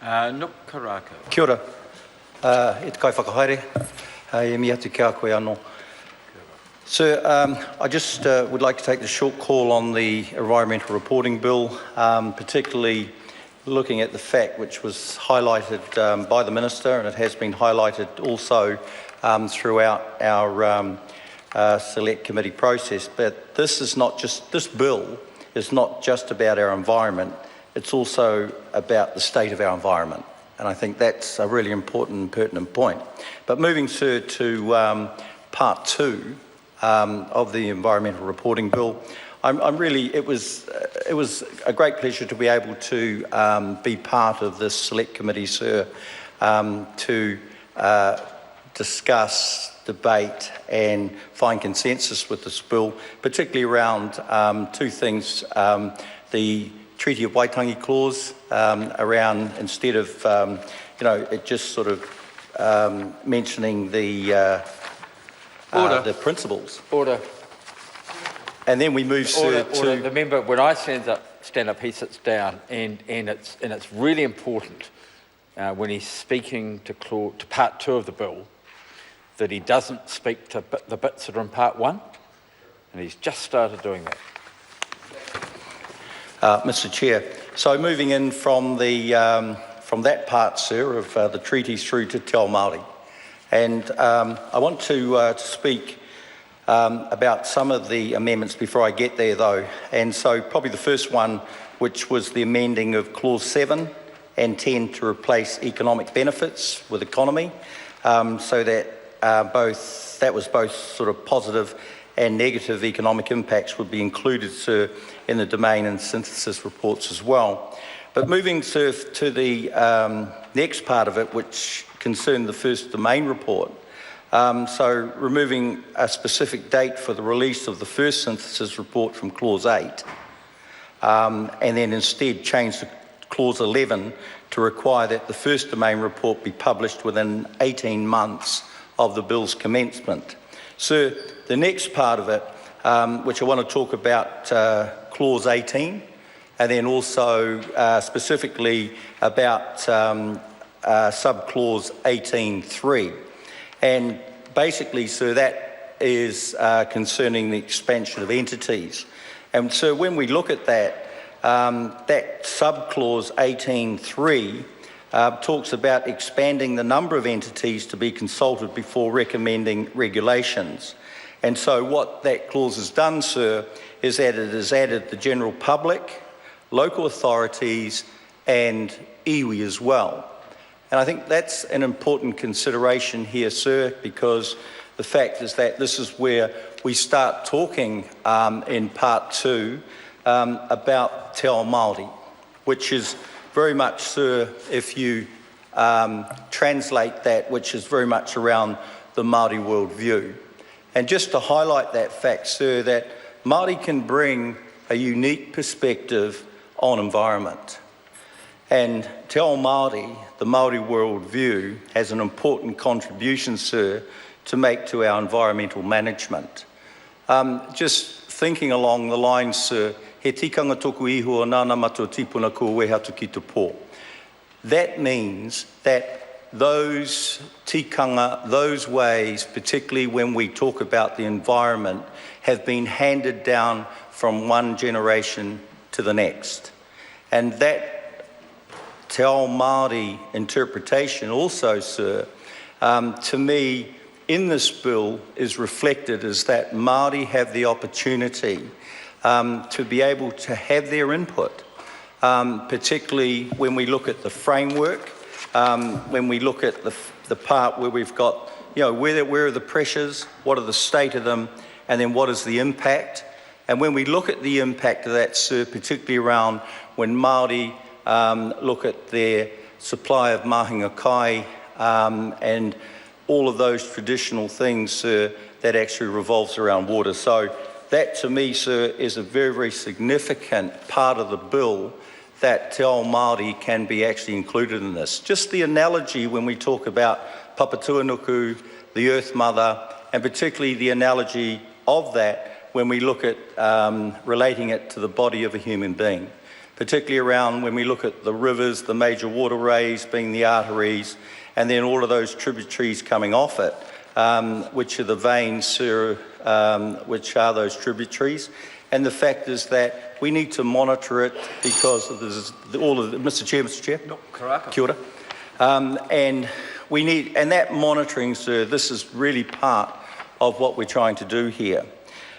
Nukarako. Kia ora, e te kai whakahaere, e mi atu kia koe anō. Sir, I just would like to take the short call on the Environmental Reporting Bill, particularly looking at the fact which was highlighted by the Minister, and it has been highlighted also throughout our select committee process. But this bill is not just about our environment, it's also about the state of our environment. And I think that's a really important and pertinent point. But moving, sir, to part two of the Environmental Reporting Bill, it was a great pleasure to be able to be part of this select committee, sir, to discuss, debate and find consensus with this bill, particularly around two things. The Treaty of Waitangi clause around, instead of, it just sort of mentioning the principles. Order. And then we move to... The member, when I stand up, he sits down, and it's really important when he's speaking to part two of the bill that he doesn't speak to the bits that are in part one, and he's just started doing that. Mr. Chair, so moving in from that part, sir, of the treaties through to Te Ao Māori, and I want to speak about some of the amendments before I get there, though. And so probably the first one, which was the amending of Clause 7 and 10 to replace economic benefits with economy, so that was both sort of positive and negative economic impacts would be included, sir, in the domain and synthesis reports as well. But moving, sir, to the next part of it, which concerned the first domain report, so removing a specific date for the release of the first synthesis report from Clause 8, and then instead change the Clause 11 to require that the first domain report be published within 18 months of the bill's commencement. Sir, the next part of it, which I want to talk about, Clause 18, and then also specifically about subclause 18.3. And basically, sir, that is concerning the expansion of entities. And so when we look at that, that subclause 18.3 talks about expanding the number of entities to be consulted before recommending regulations. And so what that clause has done, sir, is that it has added the general public, local authorities and iwi as well. And I think that's an important consideration here, sir, because the fact is that this is where we start talking in part two about Te Ao Māori, which is very much, sir, if you translate that, which is very much around the Māori worldview. And just to highlight that fact, sir, that Māori can bring a unique perspective on environment. And Te Ao Māori, the Māori worldview, has an important contribution, sir, to make to our environmental management. Just thinking along the lines, sir, he tikanga toku iho o nāna matua tipuna kua wehatu ki te pō. That means that those tikanga, those ways, particularly when we talk about the environment, have been handed down from one generation to the next. And that Te Ao Māori interpretation also, sir, to me, in this bill is reflected as that Māori have the opportunity to be able to have their input, particularly when we look at the framework, when we look at the part where we've got, where are the pressures, what are the state of them, and then what is the impact. And when we look at the impact of that, sir, particularly around when Māori look at their supply of mahinga kai and all of those traditional things, sir, that actually revolves around water. So that, to me, sir, is a very, very significant part of the bill that Te Ao Māori can be actually included in this. Just the analogy when we talk about Papatuanuku, the Earth Mother, and particularly the analogy of that when we look at relating it to the body of a human being. particularly around when we look at the rivers, the major waterways being the arteries, and then all of those tributaries coming off it, which are the veins, sir, which are those tributaries. And the fact is that we need to monitor it because of all of the, Mr. Chair. No, Karaka. Kia ora. And that monitoring, sir, this is really part of what we're trying to do here.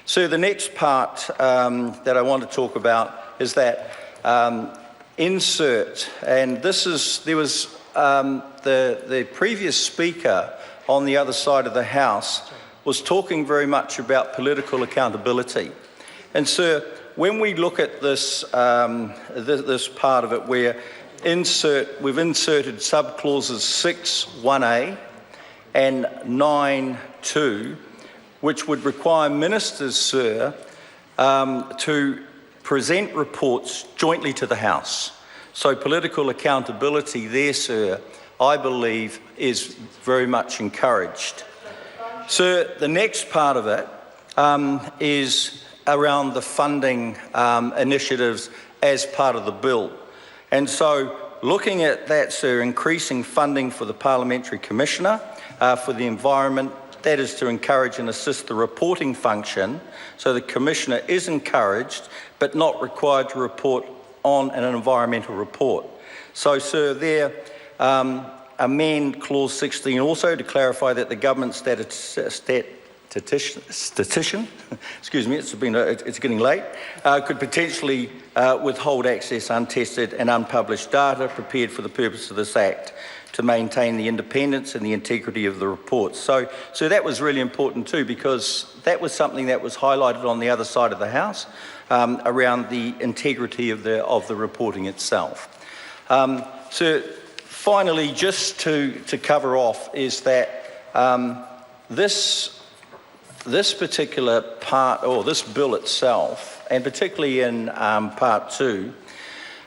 So the next part that I want to talk about is that insert, and this is, there was the previous speaker on the other side of the House was talking very much about political accountability. And sir, when we look at this, this part of it where we've inserted subclauses 6(1)(a) and 9(2), which would require ministers, sir, to present reports jointly to the House. So political accountability there, sir, I believe is very much encouraged. Sir, the next part of it is around the funding initiatives as part of the bill. And so looking at that, sir, increasing funding for the Parliamentary Commissioner for the Environment, that is to encourage and assist the reporting function. So the Commissioner is encouraged but not required to report on an environmental report. So, sir, there, amend clause 16 also to clarify that the government statistician, excuse me, it's getting late, could potentially withhold access untested and unpublished data prepared for the purpose of this Act to maintain the independence and the integrity of the reports. So that was really important too, because that was something that was highlighted on the other side of the House around the integrity of the reporting itself. So finally, just to cover off, is that this particular part, or this bill itself, and particularly in part 2,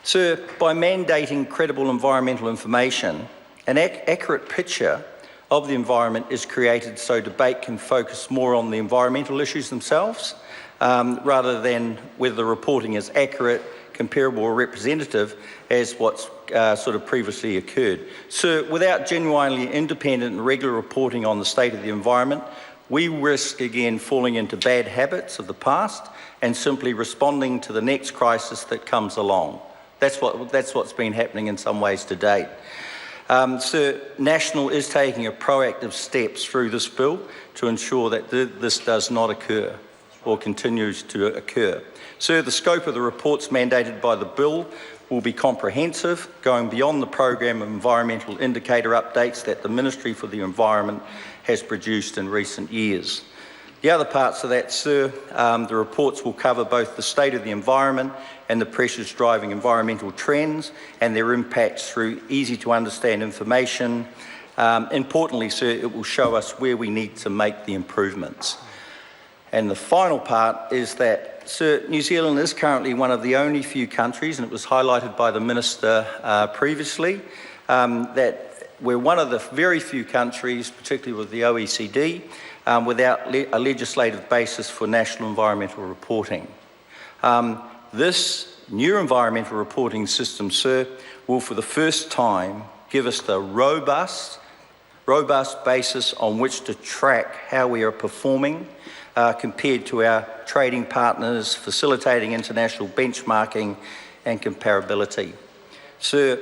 so by mandating credible environmental information, an accurate picture of the environment is created so debate can focus more on the environmental issues themselves, rather than whether the reporting is accurate, comparable or representative as what's sort of previously occurred. So without genuinely independent and regular reporting on the state of the environment, we risk again falling into bad habits of the past and simply responding to the next crisis that comes along. That's what's been happening in some ways to date. So National is taking a proactive steps through this bill to ensure that this does not occur or continues to occur. So the scope of the reports mandated by the bill will be comprehensive, going beyond the program of environmental indicator updates that the Ministry for the Environment has produced in recent years. The other parts of that, sir, the reports will cover both the state of the environment and the pressures driving environmental trends and their impacts through easy to understand information. Importantly, sir, it will show us where we need to make the improvements. And the final part is that, sir, New Zealand is currently one of the only few countries, and it was highlighted by the Minister previously, that we're one of the very few countries, particularly with the OECD, without a legislative basis for national environmental reporting. This new environmental reporting system, sir, will for the first time give us the robust basis on which to track how we are performing compared to our trading partners, facilitating international benchmarking and comparability. Sir,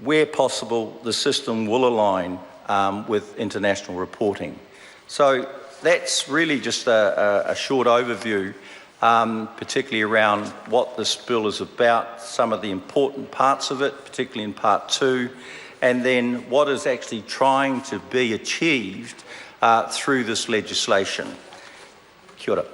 where possible, the system will align with international reporting. So that's really just a short overview, particularly around what this bill is about, some of the important parts of it, particularly in part 2, and then what is actually trying to be achieved through this legislation. Kia ora.